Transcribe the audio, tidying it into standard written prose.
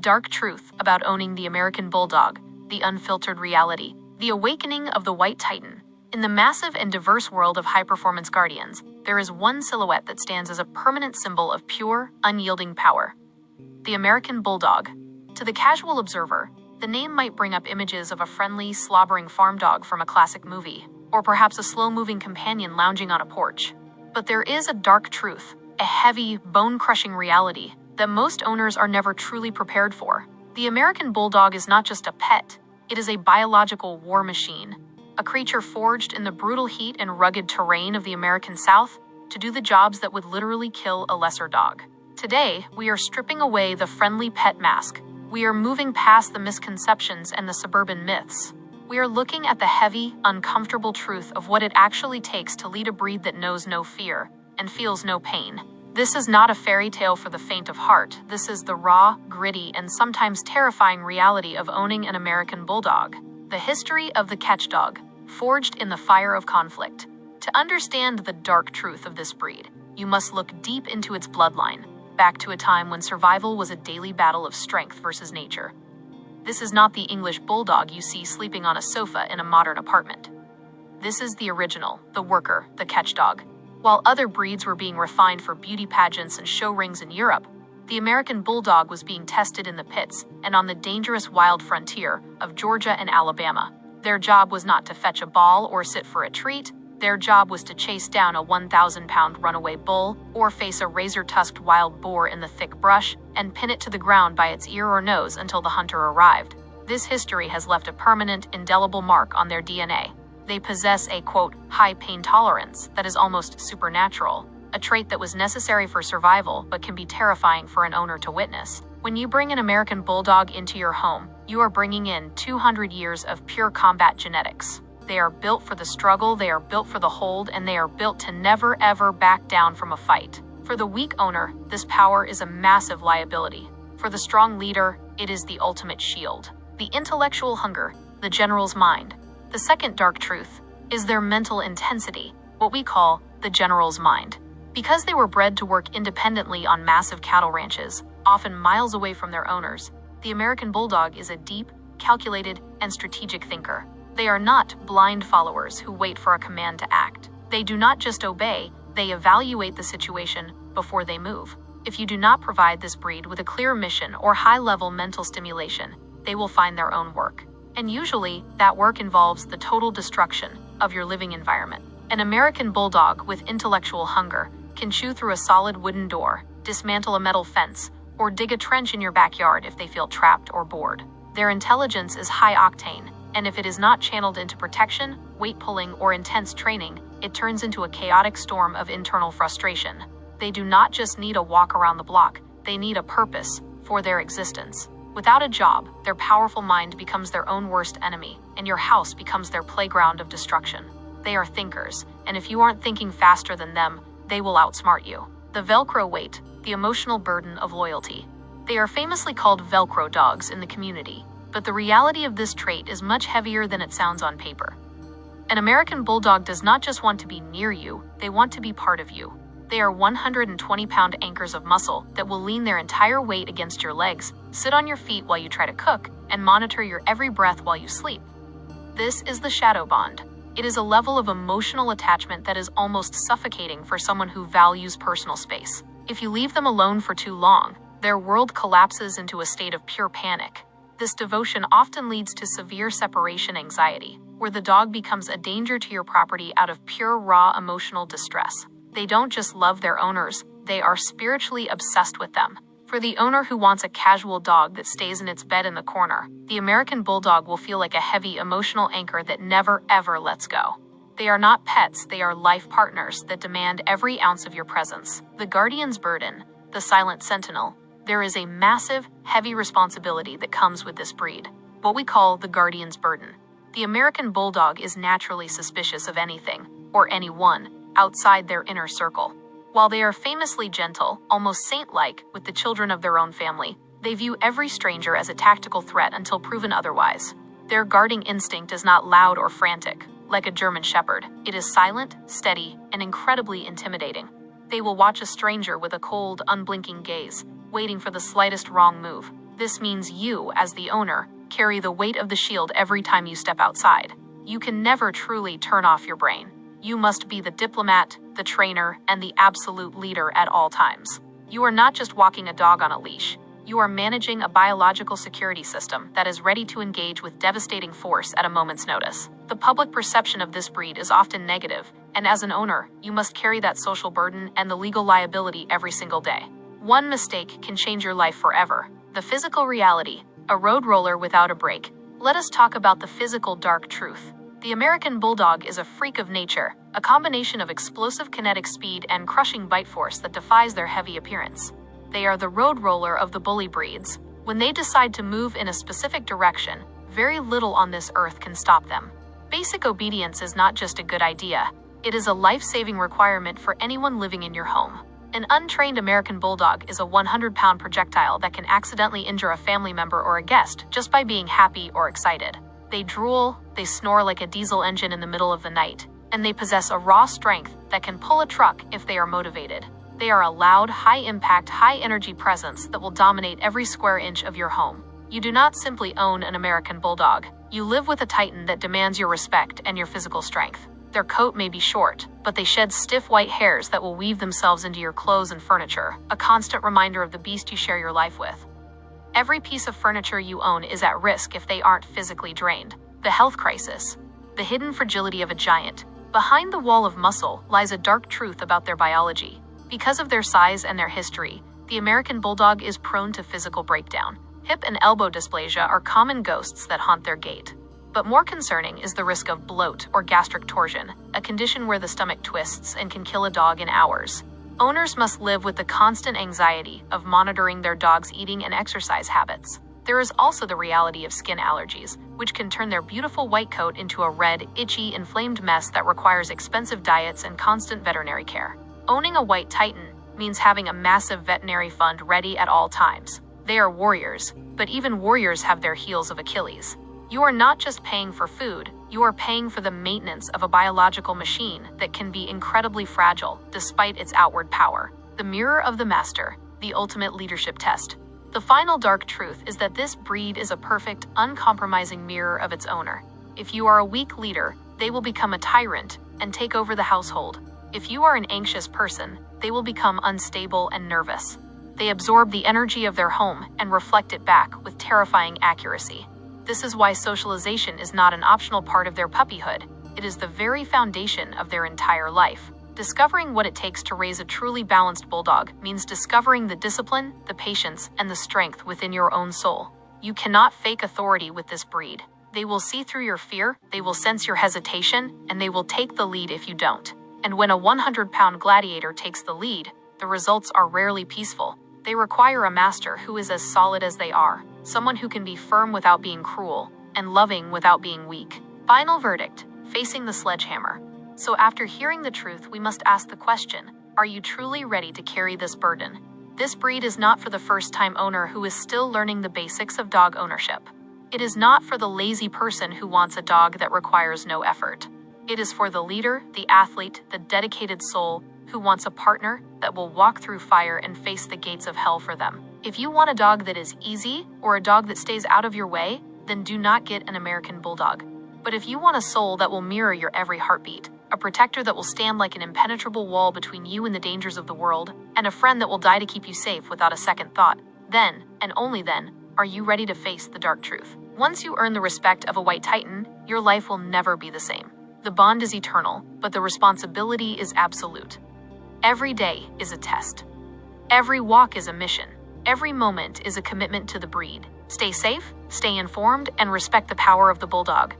dark truth about owning the American Bulldog, the unfiltered reality, the awakening of the white titan. In the massive and diverse world of high-performance guardians, there is one silhouette that stands as a permanent symbol of pure, unyielding power: the American Bulldog. To the casual observer, the name might bring up images of a friendly, slobbering farm dog from a classic movie, or perhaps a slow-moving companion lounging on a porch. But there is a dark truth, a heavy, bone-crushing reality that most owners are never truly prepared for. The American Bulldog is not just a pet, it is a biological war machine, a creature forged in the brutal heat and rugged terrain of the American South to do the jobs that would literally kill a lesser dog. Today, we are stripping away the friendly pet mask. We are moving past the misconceptions and the suburban myths. We are looking at the heavy, uncomfortable truth of what it actually takes to lead a breed that knows no fear and feels no pain. This is not a fairy tale for the faint of heart. This is the raw, gritty, and sometimes terrifying reality of owning an American Bulldog. The history of the catch dog, forged in the fire of conflict. To understand the dark truth of this breed, you must look deep into its bloodline, back to a time when survival was a daily battle of strength versus nature. This is not the English Bulldog you see sleeping on a sofa in a modern apartment. This is the original, the worker, the catch dog. While other breeds were being refined for beauty pageants and show rings in Europe, the American Bulldog was being tested in the pits and on the dangerous wild frontier of Georgia and Alabama. Their job was not to fetch a ball or sit for a treat. Their job was to chase down a 1,000-pound runaway bull or face a razor-tusked wild boar in the thick brush and pin it to the ground by its ear or nose until the hunter arrived. This history has left a permanent, indelible mark on their DNA. They possess a, quote, high pain tolerance that is almost supernatural, a trait that was necessary for survival but can be terrifying for an owner to witness. When you bring an American Bulldog into your home, you are bringing in 200 years of pure combat genetics. They are built for the struggle, they are built for the hold, and they are built to never ever back down from a fight. For the weak owner, this power is a massive liability. For the strong leader, it is the ultimate shield. The intellectual hunger, the general's mind. The second dark truth is their mental intensity, what we call the general's mind. Because they were bred to work independently on massive cattle ranches, often miles away from their owners, the American Bulldog is a deep, calculated, and strategic thinker. They are not blind followers who wait for a command to act. They do not just obey, they evaluate the situation before they move. If you do not provide this breed with a clear mission or high-level mental stimulation, they will find their own work. And usually, that work involves the total destruction of your living environment. An American Bulldog with intellectual hunger can chew through a solid wooden door, dismantle a metal fence, or dig a trench in your backyard if they feel trapped or bored. Their intelligence is high octane, and if it is not channeled into protection, weight pulling, or intense training, it turns into a chaotic storm of internal frustration. They do not just need a walk around the block, they need a purpose for their existence. Without a job, their powerful mind becomes their own worst enemy, and your house becomes their playground of destruction. They are thinkers, and if you aren't thinking faster than them, they will outsmart you. The Velcro weight, the emotional burden of loyalty. They are famously called Velcro dogs in the community, but the reality of this trait is much heavier than it sounds on paper. An American Bulldog does not just want to be near you, they want to be part of you. They are 120-pound anchors of muscle that will lean their entire weight against your legs, sit on your feet while you try to cook, and monitor your every breath while you sleep. This is the shadow bond. It is a level of emotional attachment that is almost suffocating for someone who values personal space. If you leave them alone for too long, their world collapses into a state of pure panic. This devotion often leads to severe separation anxiety, where the dog becomes a danger to your property out of pure raw emotional distress. They don't just love their owners, they are spiritually obsessed with them. For the owner who wants a casual dog that stays in its bed in the corner, the American Bulldog will feel like a heavy emotional anchor that never ever lets go. They are not pets, they are life partners that demand every ounce of your presence. The guardian's burden, the silent sentinel. There is a massive, heavy responsibility that comes with this breed, what we call the guardian's burden. The American Bulldog is naturally suspicious of anything, or anyone, outside their inner circle. While they are famously gentle, almost saint-like, with the children of their own family, they view every stranger as a tactical threat until proven otherwise. Their guarding instinct is not loud or frantic, like a German Shepherd. It is silent, steady, and incredibly intimidating. They will watch a stranger with a cold, unblinking gaze, waiting for the slightest wrong move. This means you, as the owner, carry the weight of the shield every time you step outside. You can never truly turn off your brain. You must be the diplomat, the trainer, and the absolute leader at all times. You are not just walking a dog on a leash. You are managing a biological security system that is ready to engage with devastating force at a moment's notice. The public perception of this breed is often negative, and as an owner, you must carry that social burden and the legal liability every single day. One mistake can change your life forever. The physical reality, a road roller without a brake. Let us talk about the physical dark truth. The American Bulldog is a freak of nature, a combination of explosive kinetic speed and crushing bite force that defies their heavy appearance. They are the road roller of the bully breeds. When they decide to move in a specific direction, very little on this earth can stop them. Basic obedience is not just a good idea. It is a life-saving requirement for anyone living in your home. An untrained American Bulldog is a 100-pound projectile that can accidentally injure a family member or a guest just by being happy or excited. They drool, they snore like a diesel engine in the middle of the night, and they possess a raw strength that can pull a truck if they are motivated. They are a loud, high-impact, high-energy presence that will dominate every square inch of your home. You do not simply own an American Bulldog. You live with a Titan that demands your respect and your physical strength. Their coat may be short, but they shed stiff white hairs that will weave themselves into your clothes and furniture, a constant reminder of the beast you share your life with. Every piece of furniture you own is at risk if they aren't physically drained. The health crisis. The hidden fragility of a giant. Behind the wall of muscle lies a dark truth about their biology. Because of their size and their history, the American Bulldog is prone to physical breakdown. Hip and elbow dysplasia are common ghosts that haunt their gait. But more concerning is the risk of bloat or gastric torsion, a condition where the stomach twists and can kill a dog in hours. Owners must live with the constant anxiety of monitoring their dog's eating and exercise habits. There is also the reality of skin allergies, which can turn their beautiful white coat into a red, itchy, inflamed mess that requires expensive diets and constant veterinary care. Owning a white Titan means having a massive veterinary fund ready at all times. They are warriors, but even warriors have their heels of Achilles. You are not just paying for food, you are paying for the maintenance of a biological machine that can be incredibly fragile despite its outward power. The mirror of the master, the ultimate leadership test. The final dark truth is that this breed is a perfect, uncompromising mirror of its owner. If you are a weak leader, they will become a tyrant and take over the household. If you are an anxious person, they will become unstable and nervous. They absorb the energy of their home and reflect it back with terrifying accuracy. This is why socialization is not an optional part of their puppyhood. It is the very foundation of their entire life. Discovering what it takes to raise a truly balanced bulldog means discovering the discipline, the patience, and the strength within your own soul. You cannot fake authority with this breed. They will see through your fear, they will sense your hesitation, and they will take the lead if you don't. And when a 100-pound gladiator takes the lead, the results are rarely peaceful. They require a master who is as solid as they are, someone who can be firm without being cruel, and loving without being weak. Final verdict, facing the sledgehammer. So after hearing the truth, we must ask the question, are you truly ready to carry this burden? This breed is not for the first-time owner who is still learning the basics of dog ownership. It is not for the lazy person who wants a dog that requires no effort. It is for the leader, the athlete, the dedicated soul who wants a partner that will walk through fire and face the gates of hell for them. If you want a dog that is easy or a dog that stays out of your way, then do not get an American Bulldog. But if you want a soul that will mirror your every heartbeat, a protector that will stand like an impenetrable wall between you and the dangers of the world, and a friend that will die to keep you safe without a second thought, then, and only then, are you ready to face the dark truth. Once you earn the respect of a white Titan, your life will never be the same. The bond is eternal, but the responsibility is absolute. Every day is a test. Every walk is a mission. Every moment is a commitment to the breed. Stay safe, stay informed, and respect the power of the Bulldog.